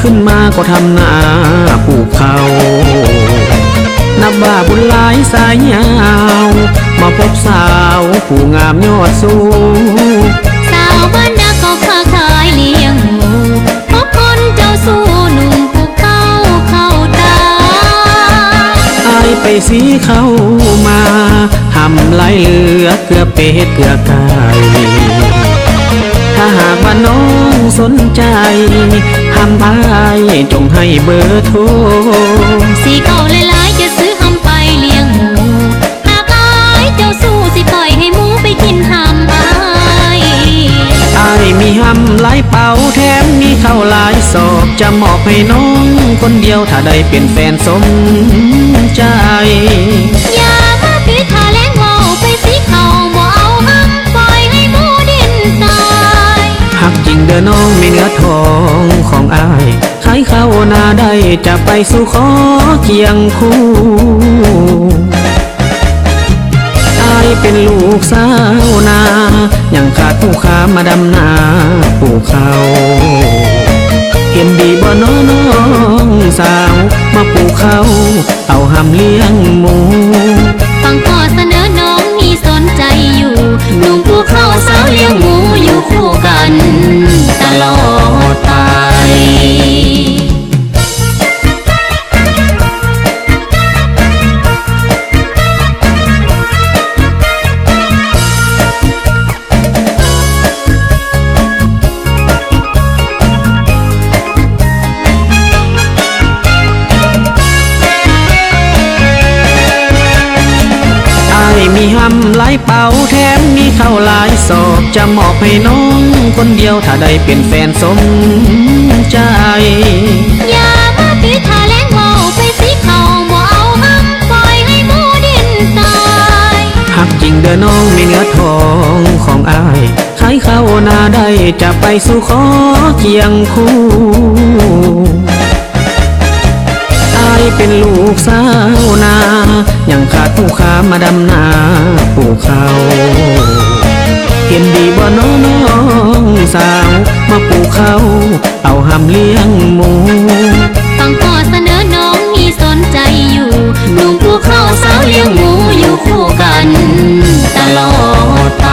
ขึ้นมาก็ทำนาปลูกเขานับว่าบุญหลายสายยาวมาพบสาวผู้งามยอดสูงสาวบ้านนาก็ค้าขายเลี้ยงหมูพบคนเจ้าสู้หนุ่มผู้เข้าตาอายไปสีเข้ามาทำไรเหลือเกลือเป็ดเกลือไก่ถ้าหากว่าน้องสนใจทำไปจงให้เบอร์โทรสีเก่าหลายๆจะซื้อหำไปเลี้ยงหมูหากอายเจ้าสู้สิปล่อยให้หมูไปกินหำอายมีหำหลายเป่าแถมมีข้าวหลายศอกจะมอบให้น้องคนเดียวถ้าได้เป็นแฟนสมใจอย่ามาปิดทาแล้งว่าวไปสิเขาบ่เอาหำปล่อยให้หมูดิ้นตายหักจริงเด้อน้องมีเนื้อทองของอายขายข้าวนาได้จะไปสู่ขอเคียงคู่อายเป็นลูกสาวนายังขาดผู้ค้ามาดำนาปลูกเขาเห็นดีบ่น้องสาวมาปลูกเขาเอาหำเลี้ยงหมูฟังข้อเสนอน้องมีสนใจอยู่หนุ่มปลูกเขาสาวเลี้ยงหมูอยู่คู่กันตลอดไปมีหำหลายเป่าแถมมีข้าวหลายศอกจะมอบให้น้องคนเดียวถ้าได้เป็นแฟนสมใจอย่ามาปิดทาแล้งว่าวไปสิเขาบ่เอาหำปล่อยให้หมูดิ้นตายหักจริงเด้อน้องมีเนื้อทองของอายขายข้าวนาได้จะไปสู่ขอเคียงคู่เป็นลูกสาวนายังขาดผู้ค้ามาดำนาปลูกเขาเห็นดีบ่น้องสาวมาปลูกเขาเอาหำเลี้ยงหมูฟังข้อเสนอน้องมีสนใจอยู่หนุ่มปลูกเขาสาวเลี้ยงหมูอยู่คู่กันตลอดไป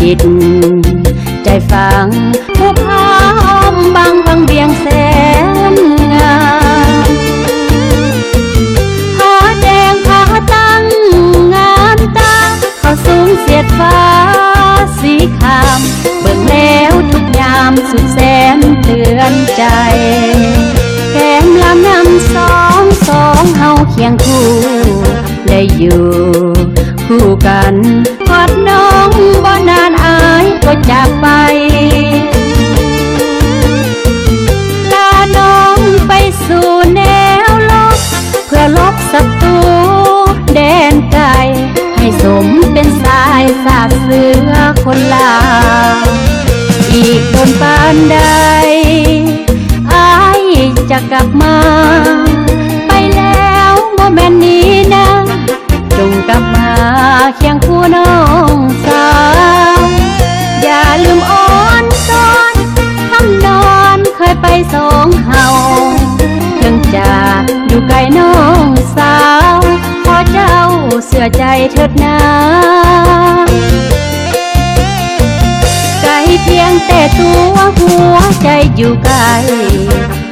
จิตใจฟังผู้พร้อมบางเบียงแสนงามผ้าแดงผ้าตั้งงามตาเขาสูงเสียดฟ้าสีครามเบิ่งแล้วทุกยามสุดแสนเตือนใจแก้มลำนำสองเฮาเคียงคู่ได้อยู่คู่กันกอดน้องบ่นานอายก็จากไปลาน้องไปสู่แนวลบเพื่อลบศัตรูแดนไกลให้สมเป็นสายสาบเสือคนลาอีกคนปานใดอายจะกลับมาไปแล้วบ่แม่นนี้นะจงกลับมาเคียงคู่น้องสาวอย่าลืมอ้อนตอนทำนอนเคยไปสองเฮาถึงจะอยู่ไกลน้องสาวขอเจ้าเสื่อใจเถิดนาไกลเพียงแต่ตัวหัวใจอยู่ไกล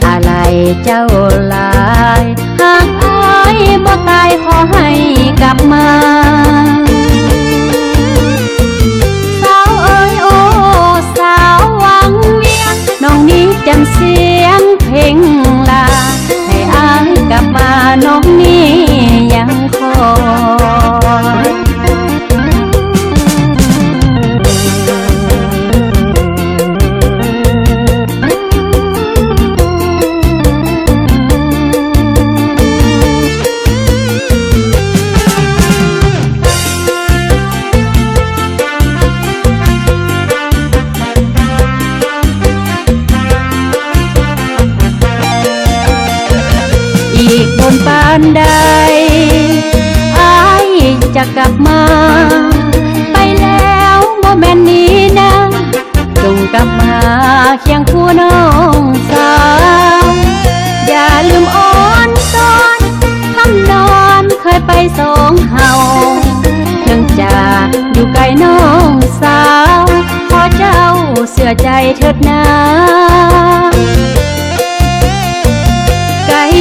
อะไรเจ้าลายหากอายบ่ ตายขอให้กลับมาสาวเอ๋ยโอ้สาวหวังเวียนน้องนี้จำเสียงเพลงลาให้อายกลับมาน้องนี้ยังคอยอีกบนปานใดอายจะกลับมาไปแล้วบ่แม่นนี้นะจงกลับมาเคียงคู่น้องสาวอย่าลืมอ้อนตอนคำนอนเคยไปสองเฮาเนื่องจากอยู่ไกลน้องสาวขอเจ้าเสื่อใจเถิดนา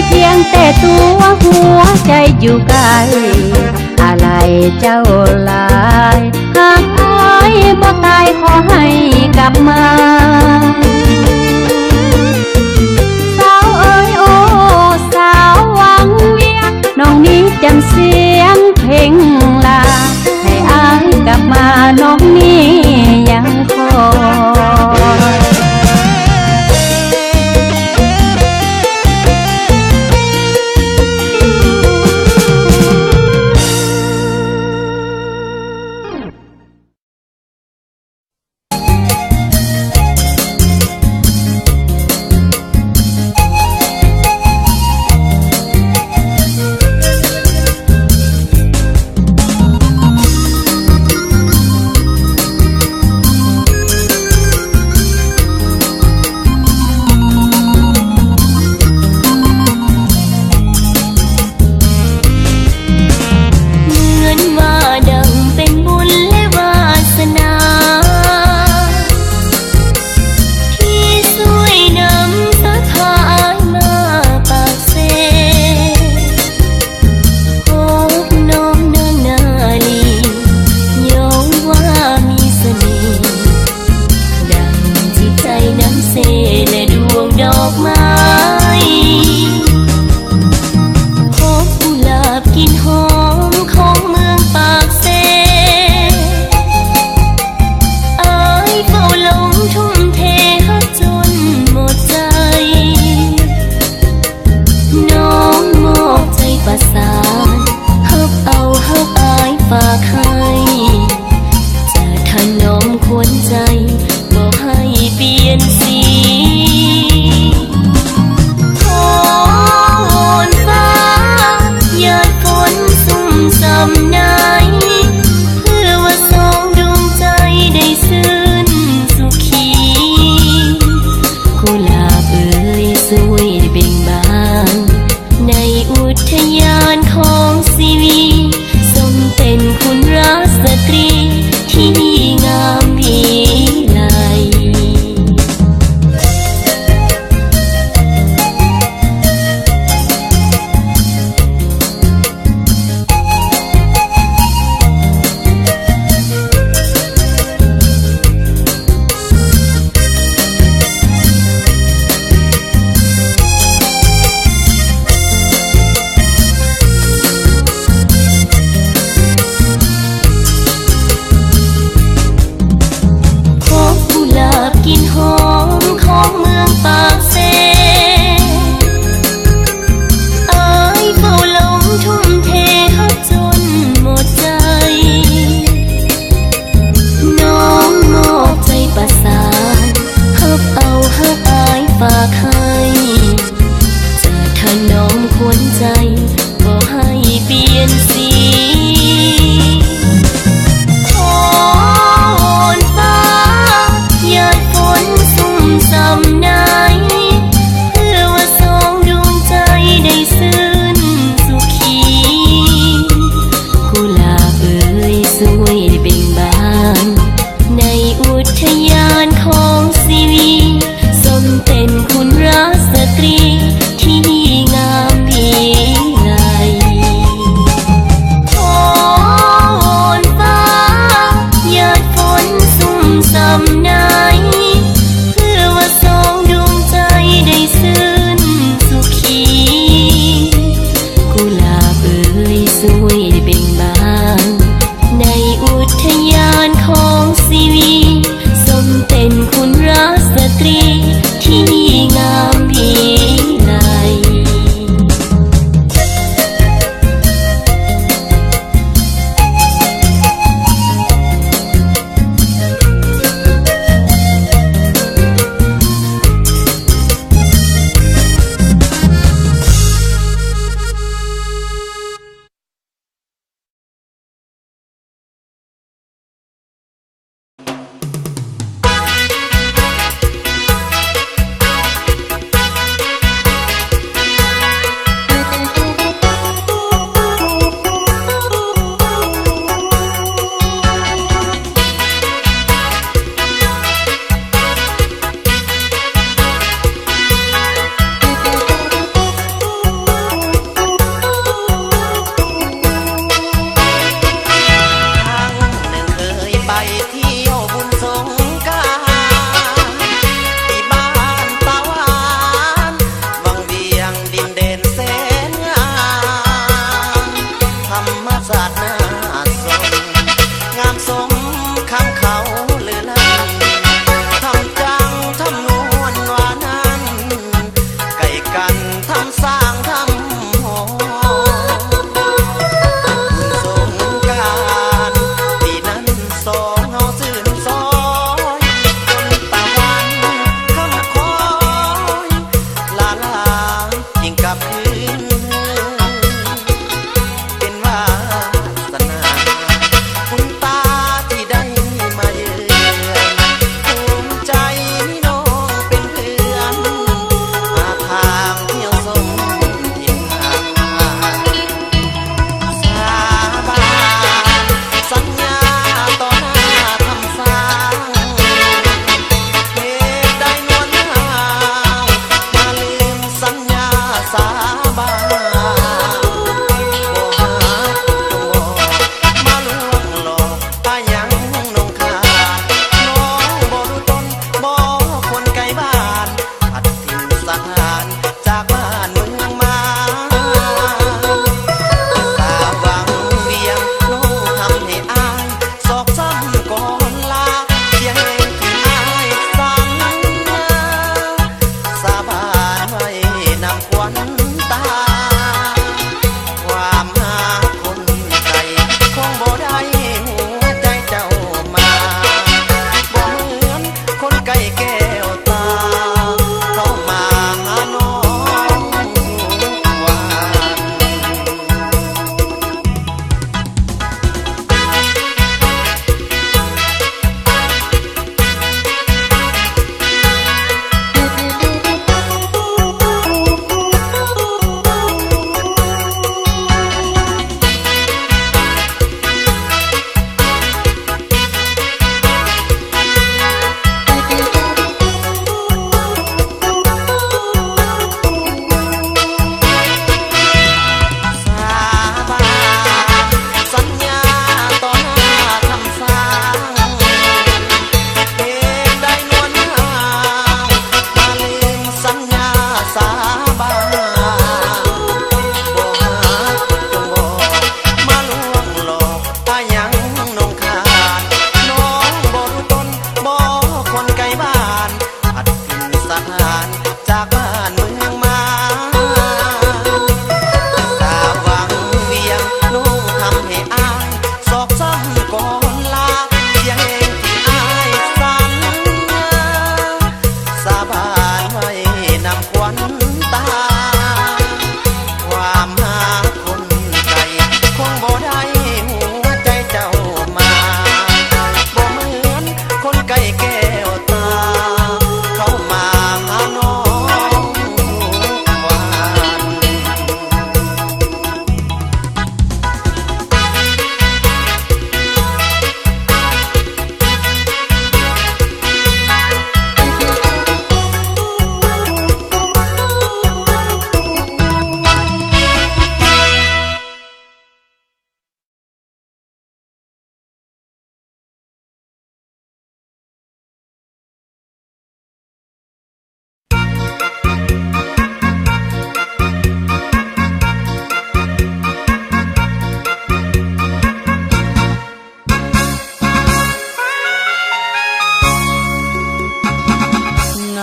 เพียงแต่ตัวหัวใจอยู่ไกลอะไรเจ้าลายหากอายบ่ตายขอให้กลับมาสาวเอ๋ยโอ้สาวหวังเวียนน้องนี้จำเสียงเพลงลาให้อายกลับมาน้องนี้ยังคอย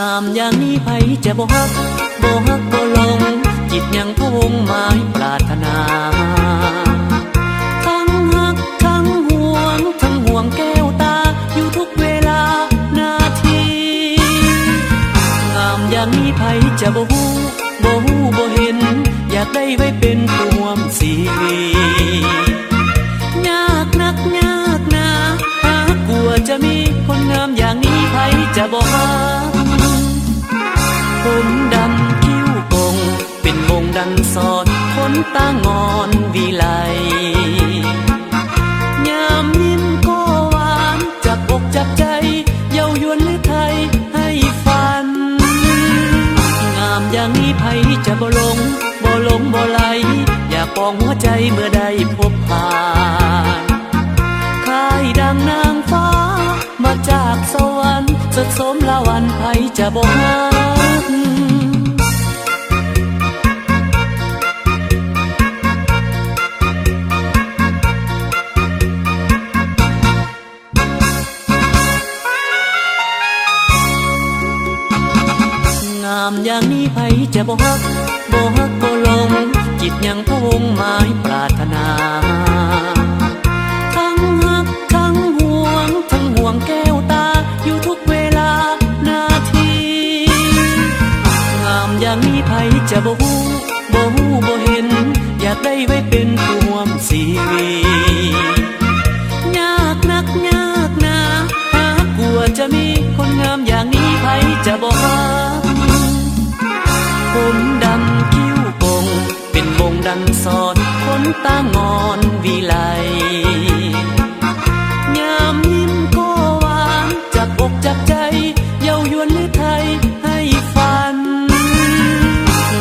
ามอย่างนี้ไผจะบ่ฮักบ่ฮักบ่หลงจิตยังพะวงหมายปรารถนาทั้งฮักทั้งห่วงทั้งห่วงแก้วตาอยู่ทุกเวลานาทีงามอย่างนี้ไผจะบ่ฮู้บ่ฮู้บ่เห็นอยากได้ไว้เป็นผู้ร่วมชีวิตยากนักยากหนาหากลัวจะมีคนงามอย่างนี้ไผจะบ่ฮักผมดำคิ้วกงเป็นวงดังสอดขนตางอนวิไลยามยิ้มก็หวานจับอกจับใจเย้ายวนหรือไทยให้ฝันงามอย่างนี้ไผจะบ่หลงบ่หลงบ่ไหลอยากปองหัวใจเมื่อได้พบผ่านค่ายดังนางฟ้ามาจากสวรรค์สดสมละวันไผจะบ่ฮักงามอย่างนี้ไผจะบ่ฮักบ่ฮักบ่หลงจิตยังพะวงหมายปรารถนาทั้งฮักทั้งห่วงทั้งห่วงแก้วตาอยู่ทุกเวลานาทีงามอย่างนี้ไผจะบ่ฮู้บ่ฮู้บ่เห็นอยากได้ไว้เป็นผู้ร่วมชีวิตยากนักยากหนาหากกลัวจะมีคนงามอย่างนี้ไผจะบ่ฮักผมดำคิ้วกงเป็นวงดังสอดขนตางอนวิไลยามยิ้มก็หวานจับอกจับใจเย้ายวนหรือไทยให้ฝัน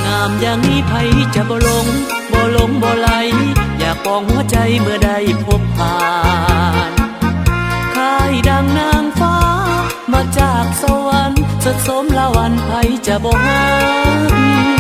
งามอย่างนี้ไผจะบ่หลงบ่หลงบ่ไหลอยากปองหัวใจเมื่อได้พบผ่านค่ายดังนางฟ้ามาจากสวรรค์สดสมละวันไผจะบ่ฮัก